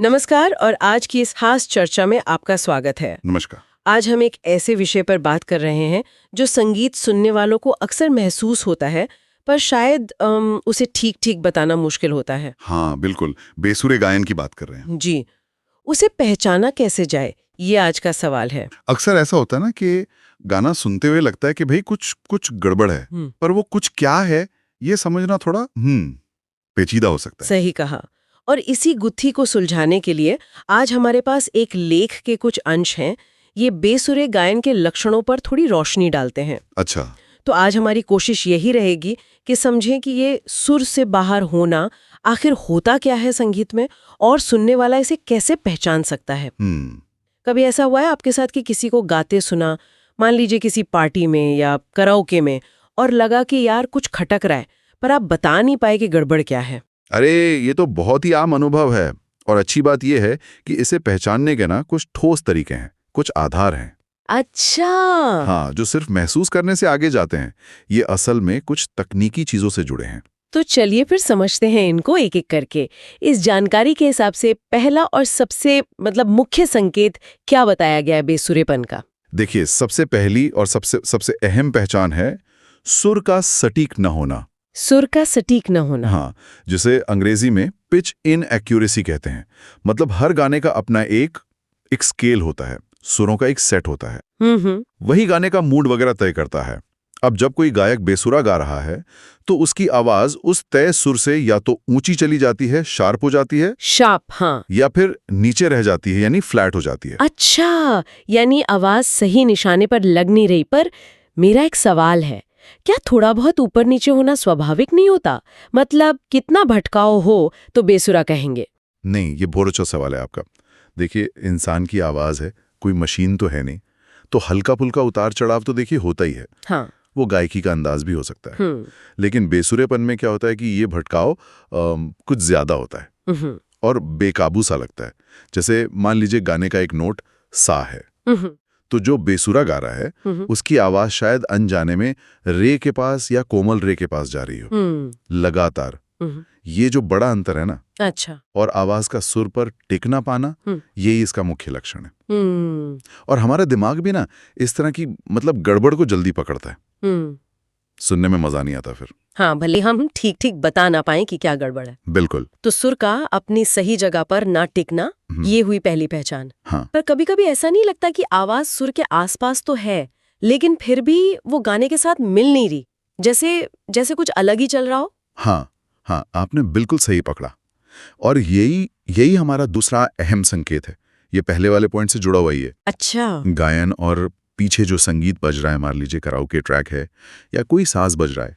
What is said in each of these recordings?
नमस्कार और आज की इस खास चर्चा में आपका स्वागत है। नमस्कार। आज हम एक ऐसे विषय पर बात कर रहे हैं जो संगीत सुनने वालों को अक्सर महसूस होता है, पर शायद उसे ठीक-ठीक बताना मुश्किल होता है। हाँ, बिल्कुल। बेसुरे गायन की बात कर रहे हैं। जी, उसे पहचाना कैसे जाए, ये आज का सवाल है। अक्सर ऐसा होता है ना कि गाना सुनते हुए लगता है कि भाई कुछ कुछ गड़बड़ है, पर वो कुछ क्या है, ये समझना थोड़ा पेचीदा हो सकता है। सही कहा। और इसी गुत्थी को सुलझाने के लिए आज हमारे पास एक लेख के कुछ अंश हैं। ये बेसुरे गायन के लक्षणों पर थोड़ी रोशनी डालते हैं। अच्छा। तो आज हमारी कोशिश यही रहेगी कि समझें कि ये सुर से बाहर होना आखिर होता क्या है संगीत में, और सुनने वाला इसे कैसे पहचान सकता है। कभी ऐसा हुआ है आपके साथ कि किसी को गाते सुना, मान लीजिए किसी पार्टी में या कराओके में, और लगा कि यार कुछ खटक रहा है, पर आप बता नहीं पाए कि गड़बड़ क्या है? अरे, ये तो बहुत ही आम अनुभव है। और अच्छी बात यह है कि इसे पहचानने के ना कुछ ठोस तरीके हैं, कुछ आधार हैं। अच्छा। हाँ, जो सिर्फ महसूस करने से आगे जाते हैं। ये असल में कुछ तकनीकी चीजों से जुड़े हैं। तो चलिए फिर समझते हैं इनको एक एक करके। इस जानकारी के हिसाब से पहला और सबसे मुख्य संकेत क्या बताया गया है बेसुरेपन का? देखिए, सबसे पहली और सबसे अहम पहचान है सुर का सटीक न होना। सुर का सटीक न होना। हाँ, जिसे अंग्रेजी में पिच इनएक्यूरेसी कहते हैं। मतलब हर गाने का अपना एक स्केल होता है, सुरों का एक सेट होता है। वही गाने का मूड वगैरह तय करता है। अब जब कोई गायक बेसुरा गा रहा है तो उसकी आवाज उस तय सुर से या तो ऊंची चली जाती है, शार्प हो जाती है, शार्प, हाँ, या फिर नीचे रह जाती है, यानी फ्लैट हो जाती है। अच्छा, यानी आवाज सही निशाने पर लग नहीं रही। पर मेरा एक सवाल है, क्या थोड़ा बहुत ऊपर नीचे होना स्वाभाविक नहीं होता? मतलब कितना भटकाव हो तो बेसुरा कहेंगे? नहीं, ये बहुत अच्छा सवाल है आपका। देखिए, इंसान की आवाज है, कोई मशीन तो है नहीं, तो हल्का फुल्का उतार चढ़ाव तो देखिए होता ही है। हाँ। वो गायकी का अंदाज भी हो सकता है। लेकिन बेसुरेपन में क्या होता है कि ये भटकाव कुछ ज्यादा होता है और बेकाबू सा लगता है। जैसे मान लीजिए गाने का एक नोट सा है, तो जो बेसुरा गा रहा है उसकी आवाज शायद अनजाने में रे के पास या कोमल रे के पास जा रही हो, लगातार। ये जो बड़ा अंतर है ना, अच्छा, और आवाज का सुर पर टिक ना पाना, यही इसका मुख्य लक्षण है। और हमारा दिमाग भी ना इस तरह की गड़बड़ को जल्दी पकड़ता है। सुनने में मजा नहीं आता फिर। हाँ, भले हम ठीक ठीक बता ना पाए कि क्या गड़बड़ है। बिल्कुल। तो सुर का अपनी सही जगह पर ना टिकना, ये हुई पहली पहचान। हाँ। पर कभी-कभी ऐसा नहीं लगता कि आवाज सुर के आसपास तो है, लेकिन फिर भी वो गाने के साथ मिल नहीं रही, जैसे कुछ अलग ही चल रहा हो? हाँ, हाँ, आपने बिल्कुल सही पकड़ा। और यही हमारा दूसरा अहम संकेत है। ये पहले वाले पॉइंट से जुड़ा हुआ ही है। अच्छा। गायन और पीछे जो संगीत बज रहा है, मान लीजिए कराओके ट्रैक है या कोई साज बज रहा है,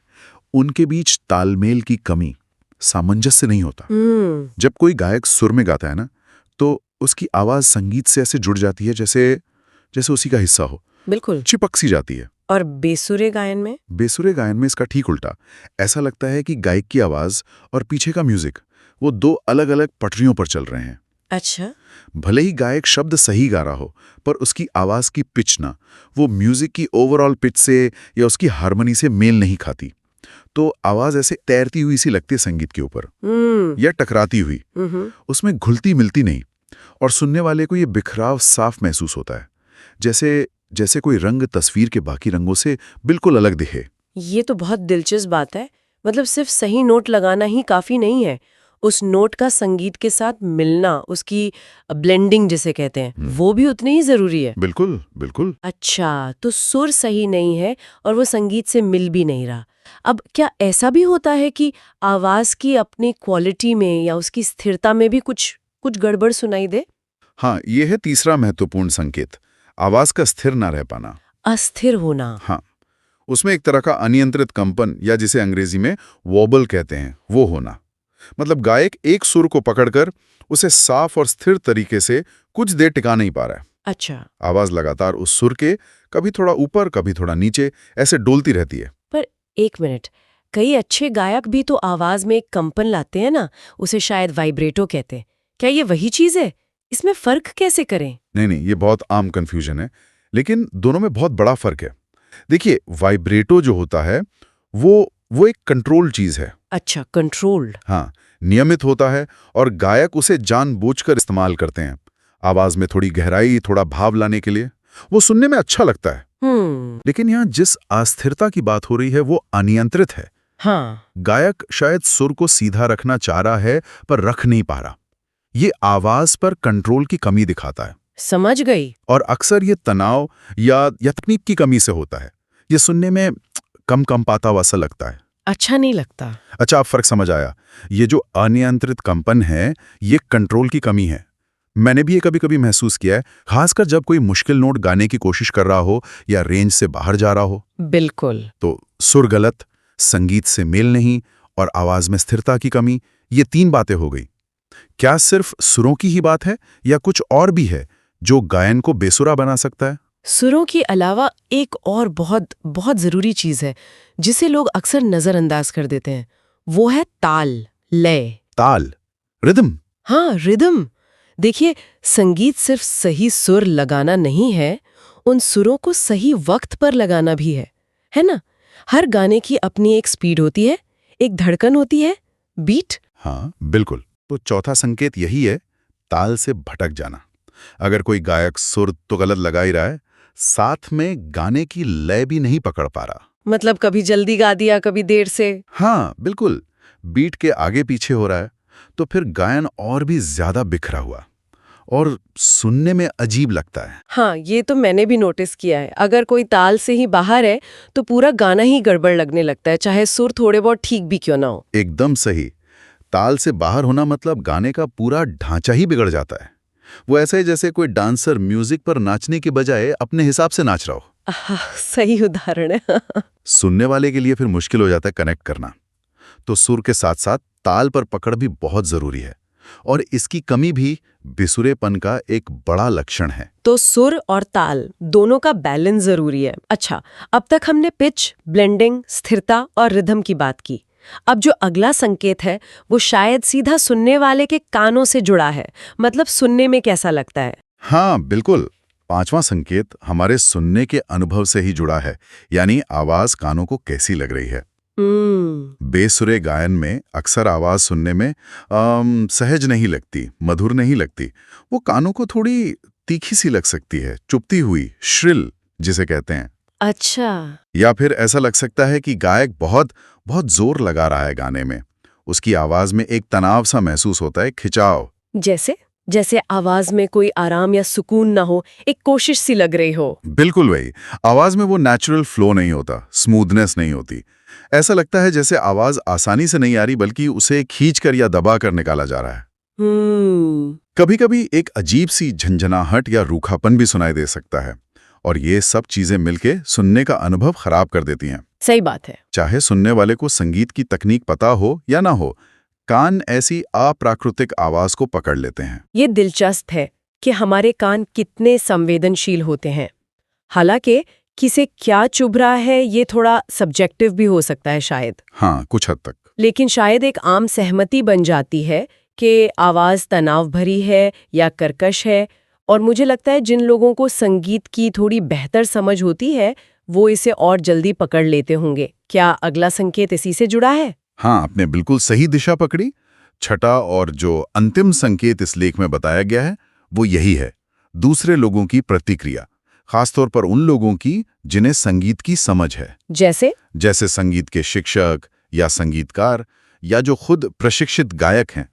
उनके बीच तालमेल की कमी, सामंजस्य नहीं होता। जब कोई गायक सुर में गाता है ना, तो उसकी आवाज संगीत से ऐसे जुड़ जाती है जैसे उसी का हिस्सा हो। बिल्कुल। चिपक सी जाती है। और बेसुरे गायन में? बेसुरे गायन में इसका ठीक उल्टा। ऐसा लगता है कि गायक की आवाज और पीछे का म्यूजिक, वो दो अलग अलग पटरियों पर चल रहे हैं। अच्छा। भले ही गायक शब्द सही गा रहा हो, पर उसकी आवाज की पिच ना वो म्यूजिक की ओवरऑल पिच से या उसकी हारमोनी से मेल नहीं खाती। तो आवाज ऐसे तैरती हुई सी लगती है संगीत के ऊपर, या टकराती हुई, उसमें घुलती मिलती नहीं। और सुनने वाले को ये बिखराव साफ महसूस होता है, जैसे कोई रंग तस्वीर के बाकी रंगों से बिल्कुल अलग दिखे। ये तो बहुत दिलचस्प बात है। मतलब सिर्फ सही नोट लगाना ही काफी नहीं है, उस नोट का संगीत के साथ मिलना, उसकी ब्लेंडिंग जिसे कहते हैं, वो भी उतनी ही जरूरी है। बिल्कुल, बिल्कुल। अच्छा, तो सुर सही नहीं है और वो संगीत से मिल भी नहीं रहा। अब क्या ऐसा भी होता है कि आवाज की अपनी क्वालिटी में या उसकी स्थिरता में भी कुछ गड़बड़ सुनाई दे? हाँ, ये है तीसरा महत्वपूर्ण संकेत, आवाज का स्थिर ना रह पाना। अस्थिर होना। हाँ, उसमें एक तरह का अनियंत्रित कंपन, या जिसे अंग्रेजी में वॉबल कहते हैं, वो होना। मतलब गायक एक सुर को पकड़कर उसे साफ और स्थिर तरीके से कुछ देर टिका नहीं पा रहा है। अच्छा। आवाज लगातार उस सुर के कभी थोड़ा ऊपर कभी थोड़ा नीचे ऐसे डोलती रहती है। पर एक मिनट, कई अच्छे गायक भी तो आवाज में एक कंपन लाते हैं ना, उसे शायद वाइब्रेटो कहते हैं। क्या ये वही चीज है? इसमें फर्क कैसे करें? नहीं, ये बहुत आम कंफ्यूजन है, लेकिन दोनों में बहुत बड़ा फर्क है। देखिए, वाइब्रेटो जो होता है वो वो एक कंट्रोल चीज है। अच्छा, कंट्रोल्ड। हाँ, नियमित होता है और गायक उसे जानबूझकर इस्तेमाल करते हैं, आवाज में थोड़ी गहराई, थोड़ा भाव लाने के लिए। वो सुनने में अच्छा लगता है। लेकिन यहाँ जिस अस्थिरता की बात हो रही है वो अनियंत्रित है। हाँ। गायक शायद सुर को सीधा रखना चाह रहा है पर रख नहीं पा रहा। ये आवाज पर कंट्रोल की कमी दिखाता है। समझ गई। और अक्सर ये तनाव या तकनीक की कमी से होता है। ये सुनने में कम पाता हुआ सा लगता है। अच्छा नहीं लगता। अच्छा, आप फर्क समझ आया। ये जो अनियंत्रित कंपन है, ये कंट्रोल की कमी है। मैंने भी ये कभी-कभी महसूस किया है, खासकर जब कोई मुश्किल नोट गाने की कोशिश कर रहा हो या रेंज से बाहर जा रहा हो। बिल्कुल। तो सुर गलत, संगीत से मेल नहीं और आवाज में स्थिरता की कमी, ये 3 बातें हो गई। क्या सिर्फ सुरों की ही बात है या कुछ और भी है जो गायन को बेसुरा बना सकता है? सुरों के अलावा एक और बहुत बहुत जरूरी चीज है जिसे लोग अक्सर नजरअंदाज कर देते हैं, वो है ताल, लय। ताल, रिदम। हाँ, रिदम। देखिए, संगीत सिर्फ सही सुर लगाना नहीं है, उन सुरों को सही वक्त पर लगाना भी है ना? हर गाने की अपनी एक स्पीड होती है, एक धड़कन होती है, बीट। हाँ, बिल्कुल। तो चौथा संकेत यही है, ताल से भटक जाना। अगर कोई गायक सुर तो गलत लगा ही रहा है, साथ में गाने की लय भी नहीं पकड़ पा रहा। मतलब कभी जल्दी गा दिया, कभी देर से। हाँ, बिल्कुल। बीट के आगे पीछे हो रहा है, तो फिर गायन और भी ज्यादा बिखरा हुआ और सुनने में अजीब लगता है। हाँ, ये तो मैंने भी नोटिस किया है। अगर कोई ताल से ही बाहर है तो पूरा गाना ही गड़बड़ लगने लगता है, चाहे सुर थोड़े बहुत ठीक भी क्यों ना हो। एकदम सही। ताल से बाहर होना मतलब गाने का पूरा ढांचा ही बिगड़ जाता है। वो ऐसा है जैसे कोई डांसर म्यूजिक पर नाचने के बजाय अपने हिसाब से नाच रहा हो। सही उदाहरण है। सुनने वाले के लिए फिर मुश्किल हो जाता है कनेक्ट करना। तो सुर के साथ साथ ताल पर पकड़ भी बहुत जरूरी है और इसकी कमी भी बेसुरेपन का एक बड़ा लक्षण है। तो सुर और ताल दोनों का बैलेंस जरूरी है। अच्छा, अब तक हमने पिच, ब्लेंडिंग, स्थिरता और रिदम की बात की। अब जो अगला संकेत है वो शायद सीधा सुनने वाले के कानों से जुड़ा है, मतलब सुनने में कैसा लगता है। हाँ, बिल्कुल। 5वां संकेत हमारे सुनने के अनुभव से ही जुड़ा है, यानी आवाज कानों को कैसी लग रही है। बेसुरे गायन में अक्सर आवाज सुनने में सहज नहीं लगती, मधुर नहीं लगती। वो कानों को थोड़ी तीखी सी लग सकती है, चुभती हुई, श्रिल जिसे कहते हैं। अच्छा। या फिर ऐसा लग सकता है कि गायक बहुत बहुत जोर लगा रहा है गाने में। उसकी आवाज में एक तनाव सा महसूस होता है, खिंचाव। जैसे जैसे आवाज में कोई आराम या सुकून ना हो, एक कोशिश सी लग रही हो। बिल्कुल वही। आवाज में वो नेचुरल फ्लो नहीं होता, स्मूथनेस नहीं होती। ऐसा लगता है जैसे आवाज आसानी से नहीं आ रही, बल्कि उसे खींचकर या दबाकर निकाला जा रहा है। कभी-कभी एक अजीब सी झंझनाहट या रूखापन भी सुनाई दे सकता है और ये सब चीजें मिलके सुनने का अनुभव खराब कर देती हैं। सही बात है। चाहे सुनने वाले को संगीत की तकनीक पता हो या ना हो, कान ऐसी अप्राकृतिक आवाज को पकड़ लेते हैं। ये दिलचस्प है कि हमारे कान कितने संवेदनशील होते हैं। हालांकि किसे क्या चुभ रहा है ये थोड़ा सब्जेक्टिव भी हो सकता है शायद। हाँ, कुछ हद तक। लेकिन शायद एक आम सहमति बन जाती है कि आवाज तनाव भरी है या कर्कश है, और मुझे लगता है जिन लोगों को संगीत की थोड़ी बेहतर समझ होती है वो इसे और जल्दी पकड़ लेते होंगे। क्या अगला संकेत इसी से जुड़ा है? हाँ, आपने बिल्कुल सही दिशा पकड़ी। छठा और जो अंतिम संकेत इस लेख में बताया गया है वो यही है, दूसरे लोगों की प्रतिक्रिया, खासतौर पर उन लोगों की जिन्हें संगीत की समझ है। जैसे संगीत के शिक्षक या संगीतकार या जो खुद प्रशिक्षित गायक हैं।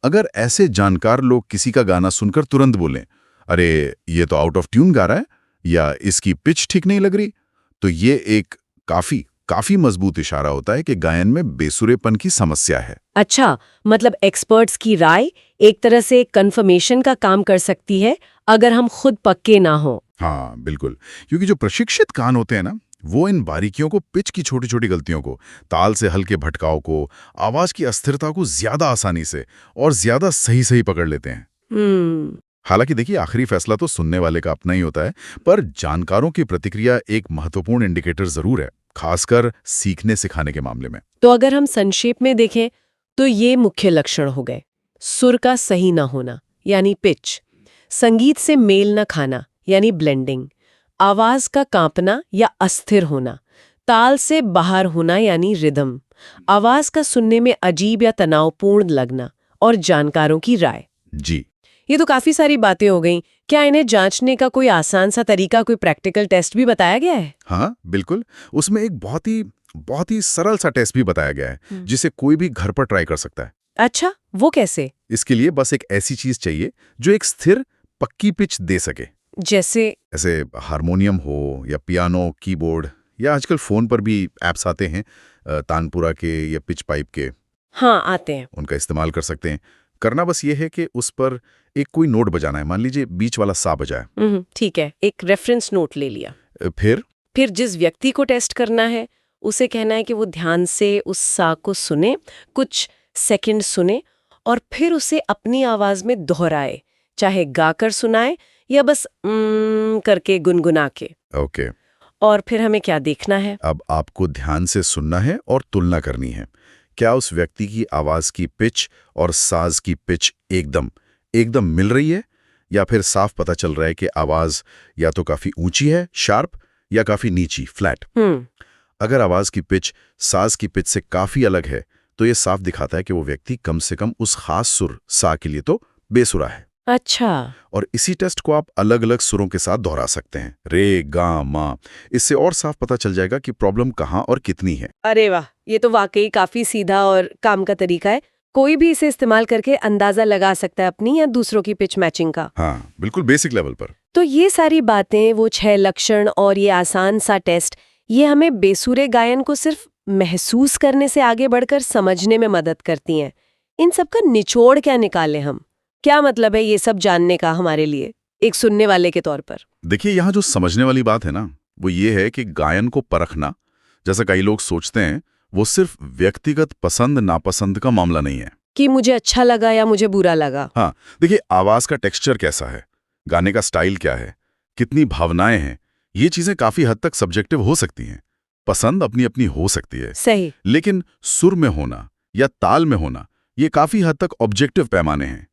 अगर ऐसे जानकार लोग किसी का गाना सुनकर तुरंत बोलें, अरे ये तो आउट ऑफ ट्यून गा रहा है या इसकी पिच ठीक नहीं लग रही, तो ये एक काफी मजबूत इशारा होता है कि गायन में बेसुरेपन की समस्या है। अच्छा, मतलब एक्सपर्ट्स की राय एक तरह से कंफर्मेशन का काम कर सकती है अगर हम खुद पक्के ना हो। हाँ, बिल्कुल। क्योंकि जो प्रशिक्षित कान होते हैं ना, वो इन बारीकियों को, पिच की छोटी छोटी गलतियों को, ताल से हल्के भटकाव को, आवाज की अस्थिरता को ज्यादा आसानी से और ज्यादा सही पकड़ लेते हैं। हालांकि देखिए, आखिरी फैसला तो सुनने वाले का अपना ही होता है, पर जानकारों की प्रतिक्रिया एक महत्वपूर्ण इंडिकेटर जरूर है, खासकर सीखने सिखाने के मामले में। तो अगर हम संक्षेप में देखें तो ये मुख्य लक्षण हो गए। सुर का सही ना होना यानी पिच, संगीत से मेल न खाना यानी ब्लेंडिंग, आवाज का कांपना या अस्थिर होना, ताल से बाहर होना यानी रिदम, आवाज का सुनने में अजीब या तनावपूर्ण लगना, और जानकारों की राय। जी। ये तो काफी सारी बातें हो गईं। क्या इन्हें जांचने का कोई आसान सा तरीका, कोई प्रैक्टिकल टेस्ट भी बताया गया है? हाँ, बिल्कुल। उसमें एक बहुत ही सरल सा टेस्ट भी बताया गया है, जिसे कोई भी घर पर ट्राई कर सकता है। अच्छा, वो कैसे? इसके लिए बस एक ऐसी चीज चाहिए जो एक स्थिर, पक्की पिच दे सके। जैसे? ऐसे हारमोनियम हो या पियानो, कीबोर्ड, या आजकल फोन पर भी एप्स आते हैं तानपुरा के या पिच पाइप के। हाँ, आते हैं। उनका इस्तेमाल कर सकते हैं। करना बस ये है कि उस पर एक कोई नोट बजाना है। मान लीजिए बीच वाला सा बजाए। ठीक है, एक रेफरेंस नोट ले लिया। फिर जिस व्यक्ति को टेस्ट करना है उसे कहना है कि वो ध्यान से उस सा को सुने, कुछ सेकंड सुने, और फिर उसे अपनी आवाज में दोहराए, चाहे गाकर सुनाए या बस करके गुनगुना के। ओके। और फिर हमें क्या देखना है? अब आपको ध्यान से सुनना है और तुलना करनी है। क्या उस व्यक्ति की आवाज की पिच और साज की पिच एकदम मिल रही है, या फिर साफ पता चल रहा है कि आवाज या तो काफी ऊंची है, शार्प, या काफी नीची, फ्लैट। अगर आवाज की पिच साज की पिच से काफी अलग है तो यह साफ दिखाता है कि वो व्यक्ति कम से कम उस खास सुर सा के लिए तो बेसुरा है। अच्छा। और इसी टेस्ट को आप अलग अलग सुरों के साथ दोहरा सकते हैं, रे, गा, मा। इससे और साफ पता चल जाएगा कि प्रॉब्लम कहाँ और कितनी है। अरे वाह, ये तो वाकई काफी सीधा और काम का तरीका है। कोई भी इसे इस्तेमाल करके अंदाजा लगा सकता है अपनी या दूसरों की पिच मैचिंग का। हाँ, बिल्कुल बेसिक लेवल पर। तो ये सारी बातें, वो 6 लक्षण और ये आसान सा टेस्ट, ये हमें बेसुरे गायन को सिर्फ महसूस करने से आगे बढ़कर समझने में मदद करती हैं। इन सब का निचोड़ क्या निकालें हम? क्या मतलब है ये सब जानने का हमारे लिए, एक सुनने वाले के तौर पर? देखिए, यहाँ जो समझने वाली बात है ना, वो ये है कि गायन को परखना, जैसा कई लोग सोचते हैं, वो सिर्फ व्यक्तिगत पसंद नापसंद का मामला नहीं है कि मुझे अच्छा लगा या मुझे बुरा लगा। हाँ, देखिए, आवाज का टेक्सचर कैसा है, गाने का स्टाइल क्या है, कितनी भावनाएं हैं, ये चीजें काफी हद तक सब्जेक्टिव हो सकती हैं। पसंद अपनी अपनी हो सकती है, सही, लेकिन सुर में होना या ताल में होना, ये काफी हद तक ऑब्जेक्टिव पैमाने हैं।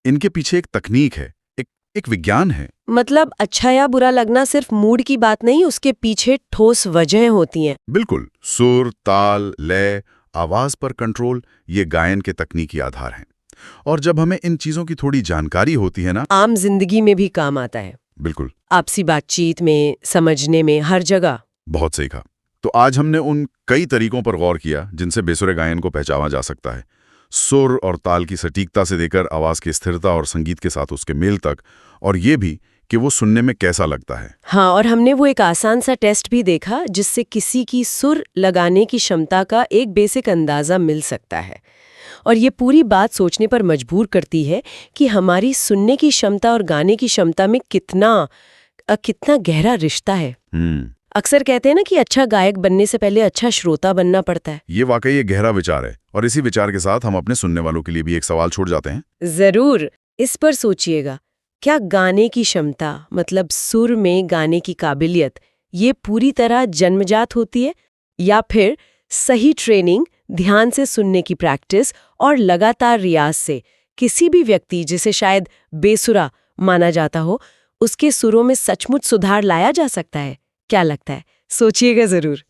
इनके पीछे एक तकनीक है, एक विज्ञान है। मतलब अच्छा या बुरा लगना सिर्फ मूड की बात नहीं, उसके पीछे ठोस वजह होती हैं। बिल्कुल। सुर, ताल, लय, आवाज पर कंट्रोल, ये गायन के तकनीकी आधार हैं। और जब हमें इन चीजों की थोड़ी जानकारी होती है ना, आम जिंदगी में भी काम आता है। बिल्कुल, आपसी बातचीत में, समझने में, हर जगह। बहुत सही कहा। तो आज हमने उन कई तरीकों पर गौर किया जिनसे बेसुरे गायन को पहचाना जा सकता है। सुर और ताल की सटीकता से देकर आवाज की स्थिरता और संगीत के साथ उसके मेल तक, और ये भी कि वो सुनने में कैसा लगता है। हाँ, और हमने वो एक आसान सा टेस्ट भी देखा जिससे किसी की सुर लगाने की क्षमता का एक बेसिक अंदाजा मिल सकता है। और ये पूरी बात सोचने पर मजबूर करती है कि हमारी सुनने की क्षमता और गाने की क्षमता में कितना गहरा रिश्ता है। अक्सर कहते हैं ना कि अच्छा गायक बनने से पहले अच्छा श्रोता बनना पड़ता है। ये वाकई एक गहरा विचार है, और इसी विचार के साथ हम अपने सुनने वालों के लिए भी एक सवाल छोड़ जाते हैं। जरूर, इस पर सोचिएगा। क्या गाने की क्षमता, मतलब सुर में गाने की काबिलियत, ये पूरी तरह जन्मजात होती है, या फिर सही ट्रेनिंग, ध्यान से सुनने की प्रैक्टिस और लगातार रियाज से किसी भी व्यक्ति जिसे शायद बेसुरा माना जाता हो, उसके सुरों में सचमुच सुधार लाया जा सकता है? क्या लगता है? सोचिएगा जरूर।